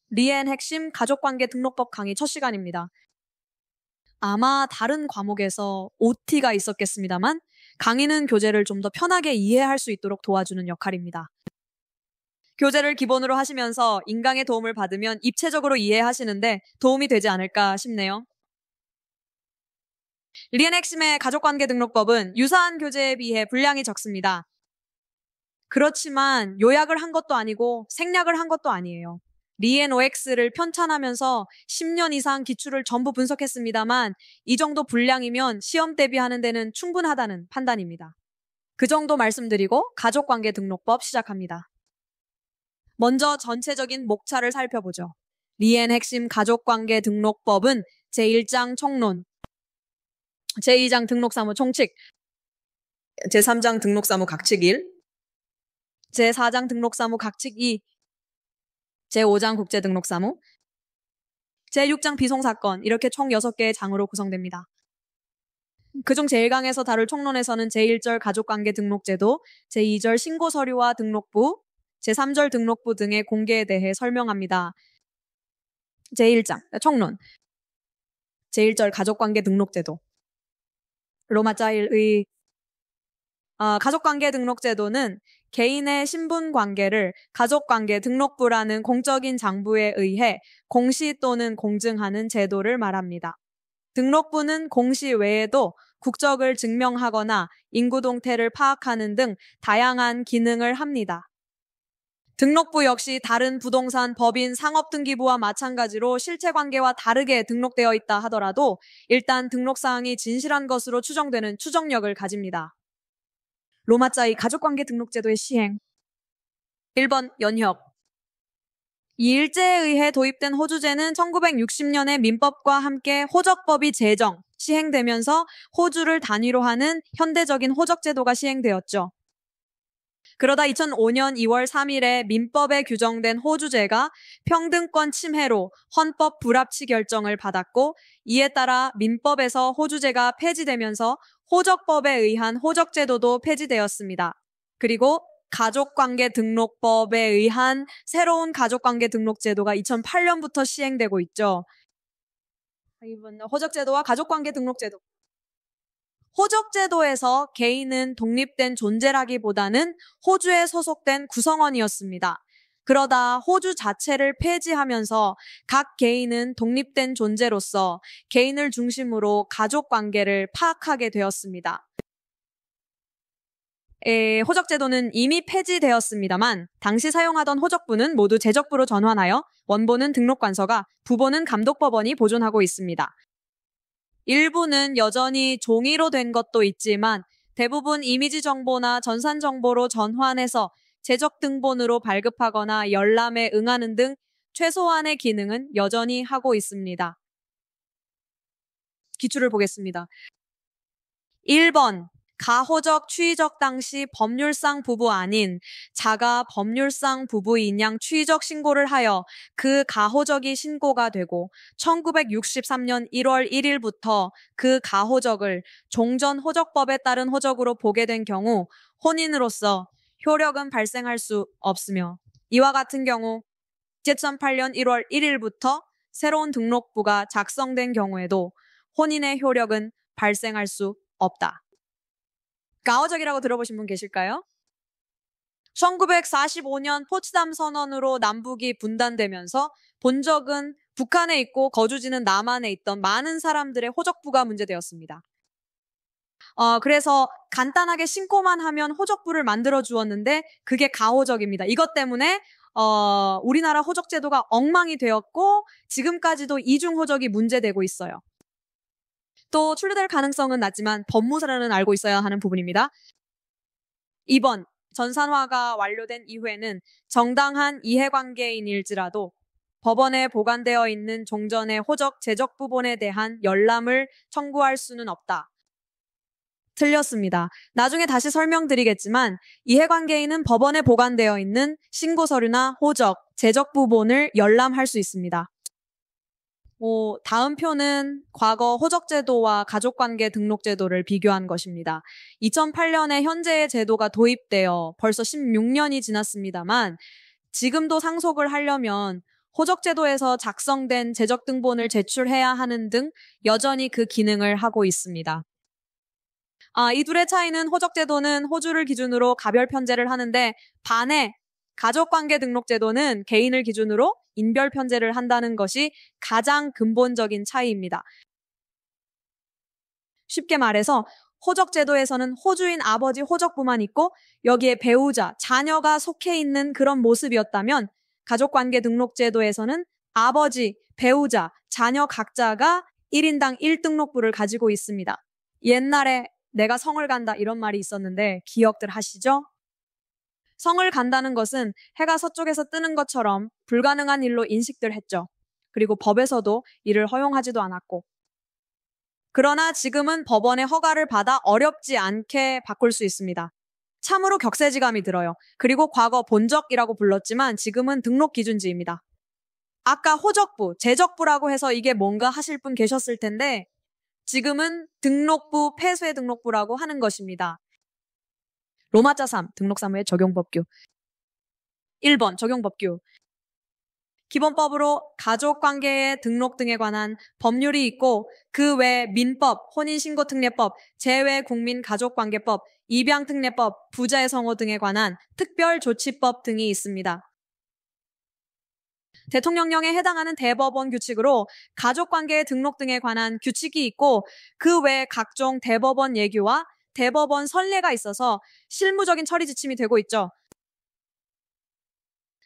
리엔 핵심 가족관계 등록법 강의 첫 시간입니다. 아마 다른 과목에서 OT가 있었겠습니다만 강의는 교재를 좀 더 편하게 이해할 수 있도록 도와주는 역할입니다. 교재를 기본으로 하시면서 인강의 도움을 받으면 입체적으로 이해하시는데 도움이 되지 않을까 싶네요. 리엔 핵심의 가족관계 등록법은 유사한 교재에 비해 분량이 적습니다. 그렇지만 요약을 한 것도 아니고 생략을 한 것도 아니에요. 리엔 OX를 편찬하면서 10년 이상 기출을 전부 분석했습니다만 이 정도 분량이면 시험 대비하는 데는 충분하다는 판단입니다. 그 정도 말씀드리고 가족관계 등록법 시작합니다. 먼저 전체적인 목차를 살펴보죠. 리엔 핵심 가족관계 등록법은 제1장 총론, 제2장 등록사무 총칙, 제3장 등록사무 각칙 1, 제4장 등록사무 각칙 2, 제5장 국제등록사무, 제6장 비송사건 이렇게 총 6개의 장으로 구성됩니다. 그중 제1강에서 다룰 총론에서는 제1절 가족관계 등록제도, 제2절 신고서류와 등록부, 제3절 등록부 등의 공개에 대해 설명합니다. 제1장 총론, 제1절 가족관계 등록제도. 로마자일의 가족관계 등록제도는 개인의 신분관계를 가족관계 등록부라는 공적인 장부에 의해 공시 또는 공증하는 제도를 말합니다. 등록부는 공시 외에도 국적을 증명하거나 인구 동태를 파악하는 등 다양한 기능을 합니다. 등록부 역시 다른 부동산, 법인, 상업등기부와 마찬가지로 실체관계와 다르게 등록되어 있다 하더라도 일단 등록사항이 진실한 것으로 추정되는 추정력을 가집니다. 로마자의 가족관계 등록제도의 시행. 1번 연혁. 이 일제에 의해 도입된 호주제는 1960년에 민법과 함께 호적법이 제정, 시행되면서 호주를 단위로 하는 현대적인 호적제도가 시행되었죠. 그러다 2005년 2월 3일에 민법에 규정된 호주제가 평등권 침해로 헌법 불합치 결정을 받았고 이에 따라 민법에서 호주제가 폐지되면서 호적법에 의한 호적제도도 폐지되었습니다. 그리고 가족관계 등록법에 의한 새로운 가족관계 등록제도가 2008년부터 시행되고 있죠. 이번 호적제도와 가족관계 등록제도. 호적제도에서 개인은 독립된 존재라기보다는 호주에 소속된 구성원이었습니다. 그러다 호주 자체를 폐지하면서 각 개인은 독립된 존재로서 개인을 중심으로 가족관계를 파악하게 되었습니다. 호적제도는 이미 폐지되었습니다만 당시 사용하던 호적부는 모두 제적부로 전환하여 원본은 등록관서가, 부본은 감독법원이 보존하고 있습니다. 일부는 여전히 종이로 된 것도 있지만 대부분 이미지 정보나 전산 정보로 전환해서 제적 등본으로 발급하거나 열람에 응하는 등 최소한의 기능은 여전히 하고 있습니다. 기출을 보겠습니다. 1번. 가호적 취의적 당시 법률상 부부 아닌 자가 법률상 부부인 양 취의적 신고를 하여 그 가호적이 신고가 되고 1963년 1월 1일부터 그 가호적을 종전 호적법에 따른 호적으로 보게 된 경우 혼인으로서 효력은 발생할 수 없으며 이와 같은 경우 2008년 1월 1일부터 새로운 등록부가 작성된 경우에도 혼인의 효력은 발생할 수 없다. 가호적이라고 들어보신 분 계실까요? 1945년 포츠담 선언으로 남북이 분단되면서 본적은 북한에 있고 거주지는 남한에 있던 많은 사람들의 호적부가 문제되었습니다. 그래서 간단하게 신고만 하면 호적부를 만들어 주었는데 그게 가호적입니다. 이것 때문에 우리나라 호적제도가 엉망이 되었고 지금까지도 이중호적이 문제되고 있어요. 또 출루될 가능성은 낮지만 법무사라는 알고 있어야 하는 부분입니다. 2번, 전산화가 완료된 이후에는 정당한 이해관계인일지라도 법원에 보관되어 있는 종전의 호적 제적 부본에 대한 열람을 청구할 수는 없다. 틀렸습니다. 나중에 다시 설명드리겠지만 이해관계인은 법원에 보관되어 있는 신고서류나 호적, 제적 부본을 열람할 수 있습니다. 다음 표는 과거 호적제도와 가족관계 등록제도를 비교한 것입니다. 2008년에 현재의 제도가 도입되어 벌써 16년이 지났습니다만 지금도 상속을 하려면 호적제도에서 작성된 재적등본을 제출해야 하는 등 여전히 그 기능을 하고 있습니다. 이 둘의 차이는 호적제도는 호주를 기준으로 가별 편제를 하는데 반해 가족관계 등록제도는 개인을 기준으로 인별 편제를 한다는 것이 가장 근본적인 차이입니다. 쉽게 말해서 호적제도에서는 호주인 아버지 호적부만 있고 여기에 배우자, 자녀가 속해 있는 그런 모습이었다면 가족관계 등록제도에서는 아버지, 배우자, 자녀 각자가 1인당 1등록부를 가지고 있습니다. 옛날에 내가 성을 간다 이런 말이 있었는데 기억들 하시죠? 성을 간다는 것은 해가 서쪽에서 뜨는 것처럼 불가능한 일로 인식들 했죠. 그리고 법에서도 이를 허용하지도 않았고. 그러나 지금은 법원의 허가를 받아 어렵지 않게 바꿀 수 있습니다. 참으로 격세지감이 들어요. 그리고 과거 본적이라고 불렀지만 지금은 등록기준지입니다. 아까 호적부, 재적부라고 해서 이게 뭔가 하실 분 계셨을 텐데 지금은 등록부, 폐쇄 등록부라고 하는 것입니다. 로마자 3, 등록사무의 적용법규. 1번, 적용법규. 기본법으로 가족관계의 등록 등에 관한 법률이 있고 그 외 민법, 혼인신고특례법, 재외국민가족관계법, 입양특례법, 부자의성호 등에 관한 특별조치법 등이 있습니다. 대통령령에 해당하는 대법원 규칙으로 가족관계의 등록 등에 관한 규칙이 있고 그 외 각종 대법원 예규와 대법원 선례가 있어서 실무적인 처리 지침이 되고 있죠.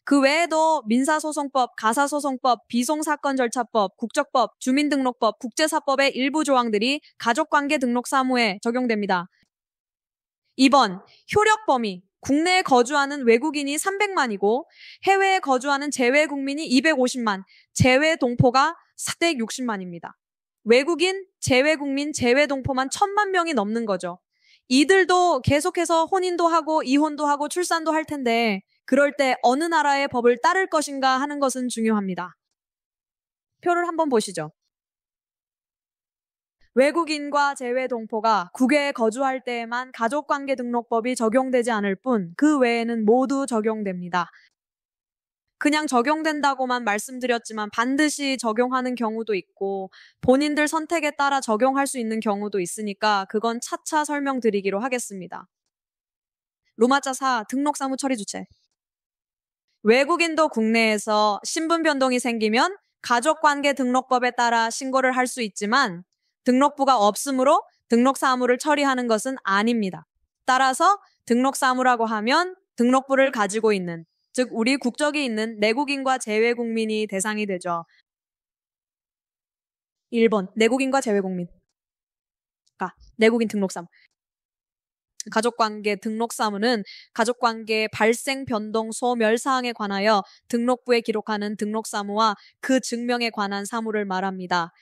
그 외에도 민사소송법, 가사소송법, 비송사건절차법, 국적법, 주민등록법, 국제사법의 일부 조항들이 가족관계 등록사무에 적용됩니다. 2번, 효력범위. 국내에 거주하는 외국인이 300만이고 해외에 거주하는 재외국민이 250만, 재외동포가 460만입니다. 외국인, 재외국민, 재외동포만 1000만 명이 넘는 거죠. 이들도 계속해서 혼인도 하고 이혼도 하고 출산도 할 텐데 그럴 때 어느 나라의 법을 따를 것인가 하는 것은 중요합니다. 표를 한번 보시죠. 외국인과 재외동포가 국외에 거주할 때에만 가족관계 등록법이 적용되지 않을 뿐 그 외에는 모두 적용됩니다. 그냥 적용된다고만 말씀드렸지만 반드시 적용하는 경우도 있고 본인들 선택에 따라 적용할 수 있는 경우도 있으니까 그건 차차 설명드리기로 하겠습니다. 로마자 4, 등록사무 처리 주체. 외국인도 국내에서 신분 변동이 생기면 가족관계 등록법에 따라 신고를 할 수 있지만 등록부가 없으므로 등록사무를 처리하는 것은 아닙니다. 따라서 등록사무라고 하면 등록부를 가지고 있는, 즉 우리 국적이 있는 내국인과 재외국민이 대상이 되죠. 1번, 내국인과 재외국민. 내국인 등록사무. 가족관계 등록사무는 가족관계 발생, 변동, 소멸 사항에 관하여 등록부에 기록하는 등록사무와 그 증명에 관한 사무를 말합니다.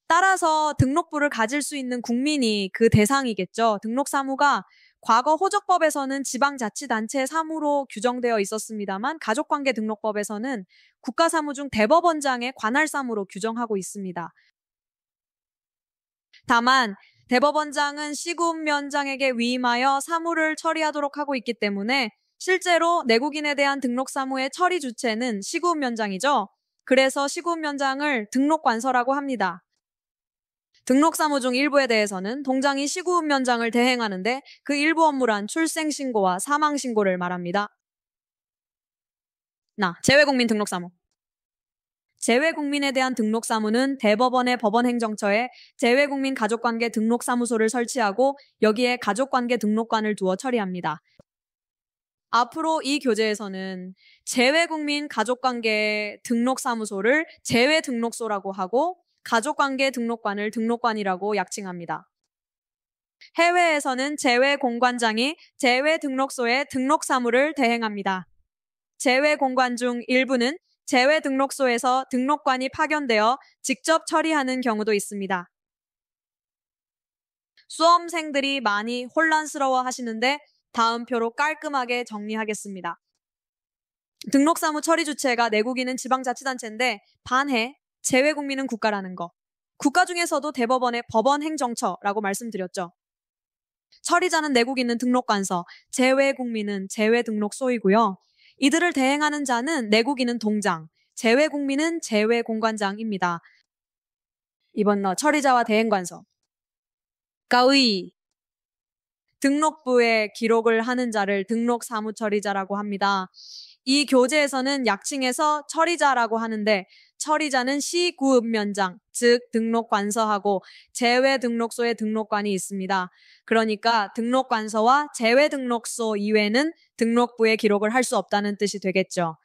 따라서 등록부를 가질 수 있는 국민이 그 대상이겠죠. 등록사무가 과거 호적법에서는 지방자치단체 사무로 규정되어 있었습니다만 가족관계 등록법에서는 국가사무 중 대법원장의 관할사무로 규정하고 있습니다. 다만 대법원장은 시군면장에게 위임하여 사무를 처리하도록 하고 있기 때문에 실제로 내국인에 대한 등록사무의 처리 주체는 시군면장이죠. 그래서 시군면장을 등록관서라고 합니다. 등록사무 중 일부에 대해서는 동장이 시군면장을 대행하는데 그 일부 업무란 출생신고와 사망신고를 말합니다. 재외국민 등록사무. 재외국민에 대한 등록사무는 대법원의 법원행정처에 재외국민 가족관계 등록사무소를 설치하고 여기에 가족관계 등록관을 두어 처리합니다. 앞으로 이 교재에서는 재외국민 가족관계 등록사무소를 재외등록소라고 하고 가족관계 등록관을 등록관이라고 약칭합니다. 해외에서는 재외공관장이 재외등록소에 등록사무를 대행합니다. 재외공관 중 일부는 재외등록소에서 등록관이 파견되어 직접 처리하는 경우도 있습니다. 수험생들이 많이 혼란스러워 하시는데 다음 표로 깔끔하게 정리하겠습니다. 등록사무 처리 주체가 내국인은 지방자치단체인데 반해 재외국민은 국가라는 거. 국가 중에서도 대법원의 법원행정처라고 말씀드렸죠. 처리자는 내국인은 등록관서, 재외국민은 재외등록소이고요. 이들을 대행하는 자는 내국인은 동장, 재외국민은 재외공관장입니다. 이번 처리자와 대행관서. 가의 등록부에 기록을 하는 자를 등록사무처리자라고 합니다. 이 교재에서는 약칭해서 처리자라고 하는데 처리자는 시구읍면장, 즉 등록관서하고 재외등록소의 등록관이 있습니다. 그러니까 등록관서와 재외등록소 이외에는 등록부에 기록을 할 수 없다는 뜻이 되겠죠.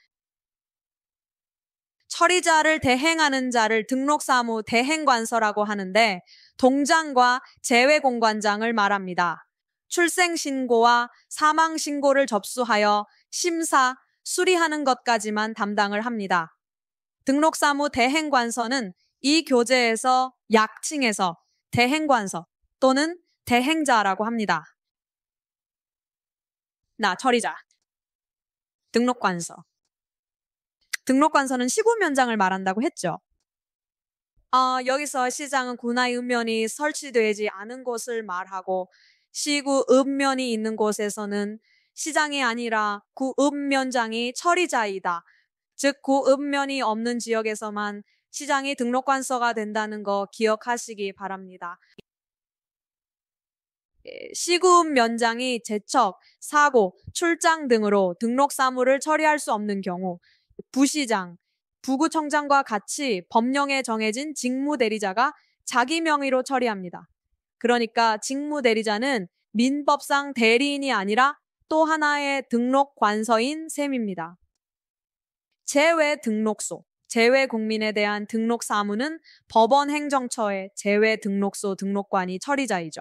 처리자를 대행하는 자를 등록사무 대행관서라고 하는데 동장과 재외공관장을 말합니다. 출생신고와 사망신고를 접수하여 심사, 수리하는 것까지만 담당을 합니다. 등록사무 대행관서는 이 교재에서 약칭해서 대행관서 또는 대행자라고 합니다. 처리자. 등록관서. 등록관서는 시구면장을 말한다고 했죠. 여기서 시장은 군하의 읍면이 설치되지 않은 곳을 말하고 시구 읍면이 있는 곳에서는 시장이 아니라 구 읍면장이 처리자이다. 즉 구 읍면이 없는 지역에서만 시장이 등록관서가 된다는 거 기억하시기 바랍니다. 시구 읍면장이 재척, 사고, 출장 등으로 등록사무를 처리할 수 없는 경우 부시장, 부구청장과 같이 법령에 정해진 직무대리자가 자기 명의로 처리합니다. 그러니까 직무대리자는 민법상 대리인이 아니라 또 하나의 등록관서인 셈입니다. 재외등록소, 재외국민에 대한 등록사무는 법원행정처의 재외등록소 등록관이 처리자이죠.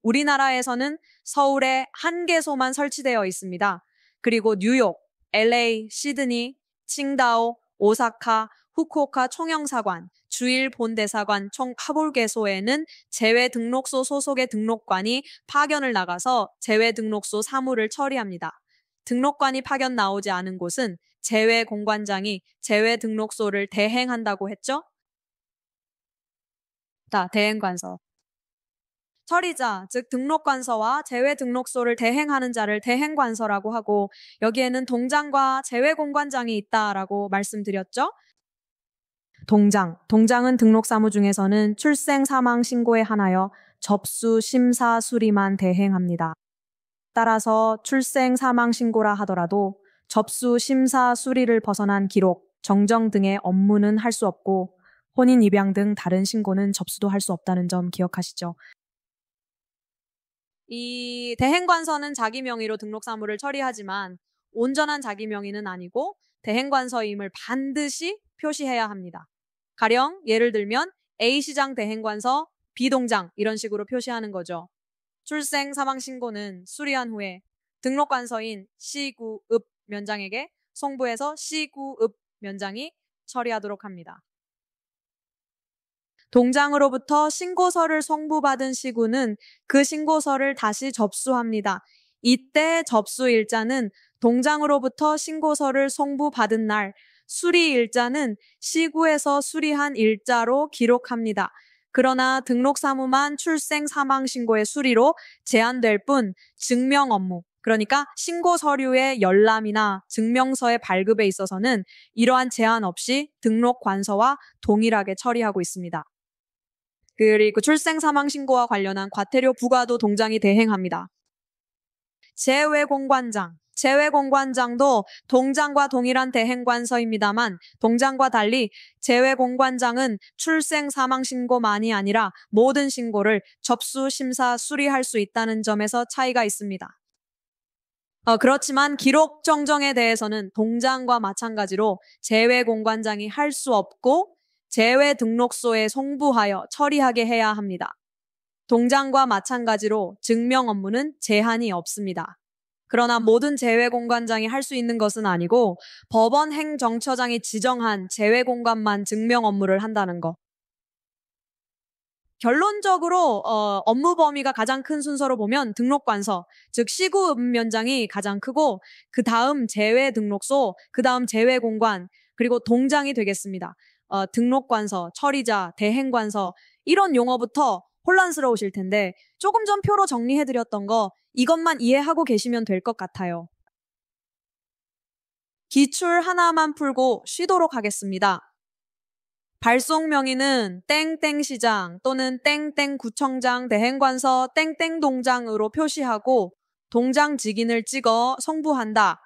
우리나라에서는 서울에 한 개소만 설치되어 있습니다. 그리고 뉴욕, LA, 시드니, 칭다오, 오사카, 후쿠오카 총영사관, 주일 본대사관 총 8개소에는 재외등록소 소속의 등록관이 파견을 나가서 재외등록소 사무를 처리합니다. 등록관이 파견 나오지 않은 곳은 재외공관장이 재외등록소를 대행한다고 했죠? 대행관서. 처리자, 즉 등록관서와 재외등록소를 대행하는 자를 대행관서라고 하고 여기에는 동장과 재외공관장이 있다라고 말씀드렸죠? 동장은 등록사무 중에서는 출생, 사망 신고에 한하여 접수, 심사, 수리만 대행합니다. 따라서 출생, 사망 신고라 하더라도 접수, 심사, 수리를 벗어난 기록, 정정 등의 업무는 할 수 없고 혼인, 입양 등 다른 신고는 접수도 할 수 없다는 점 기억하시죠? 이 대행관서는 자기 명의로 등록사무를 처리하지만 온전한 자기 명의는 아니고 대행관서임을 반드시 표시해야 합니다. 가령 예를 들면 A시장 대행관서 B동장 이런 식으로 표시하는 거죠. 출생 사망 신고는 수리한 후에 등록관서인 C구읍 면장에게 송부해서 C구읍 면장이 처리하도록 합니다. 동장으로부터 신고서를 송부받은 시구는 그 신고서를 다시 접수합니다. 이때 접수일자는 동장으로부터 신고서를 송부받은 날, 수리일자는 시구에서 수리한 일자로 기록합니다. 그러나 등록사무만 출생 사망 신고의 수리로 제한될 뿐 증명 업무, 그러니까 신고 서류의 열람이나 증명서의 발급에 있어서는 이러한 제한 없이 등록관서와 동일하게 처리하고 있습니다. 그리고 출생 사망 신고와 관련한 과태료 부과도 동장이 대행합니다. 재외공관장도 동장과 동일한 대행관서입니다만 동장과 달리 재외공관장은 출생 사망 신고만이 아니라 모든 신고를 접수, 심사, 수리할 수 있다는 점에서 차이가 있습니다. 그렇지만 기록 정정에 대해서는 동장과 마찬가지로 재외공관장이 할 수 없고 재외등록소에 송부하여 처리하게 해야 합니다. 동장과 마찬가지로 증명 업무는 제한이 없습니다. 그러나 모든 재외공관장이 할 수 있는 것은 아니고 법원 행정처장이 지정한 재외공관만 증명 업무를 한다는 것. 결론적으로 업무 범위가 가장 큰 순서로 보면 등록관서, 즉 시구읍면장이 가장 크고 그 다음 재외등록소, 그 다음 재외공관, 그리고 동장이 되겠습니다. 등록관서, 처리자, 대행관서 이런 용어부터 혼란스러우실 텐데 조금 전 표로 정리해드렸던 거 이것만 이해하고 계시면 될 것 같아요. 기출 하나만 풀고 쉬도록 하겠습니다. 발송 명의는 땡땡시장 또는 땡땡구청장 대행관서 땡땡동장으로 표시하고 동장 직인을 찍어 송부한다.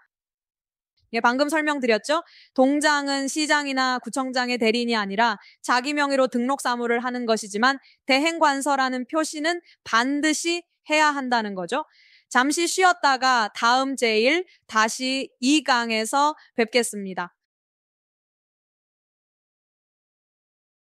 예, 방금 설명드렸죠? 동장은 시장이나 구청장의 대리인이 아니라 자기 명의로 등록 사무를 하는 것이지만 대행관서라는 표시는 반드시 해야 한다는 거죠. 잠시 쉬었다가 다음 제일 다시 2강에서 뵙겠습니다.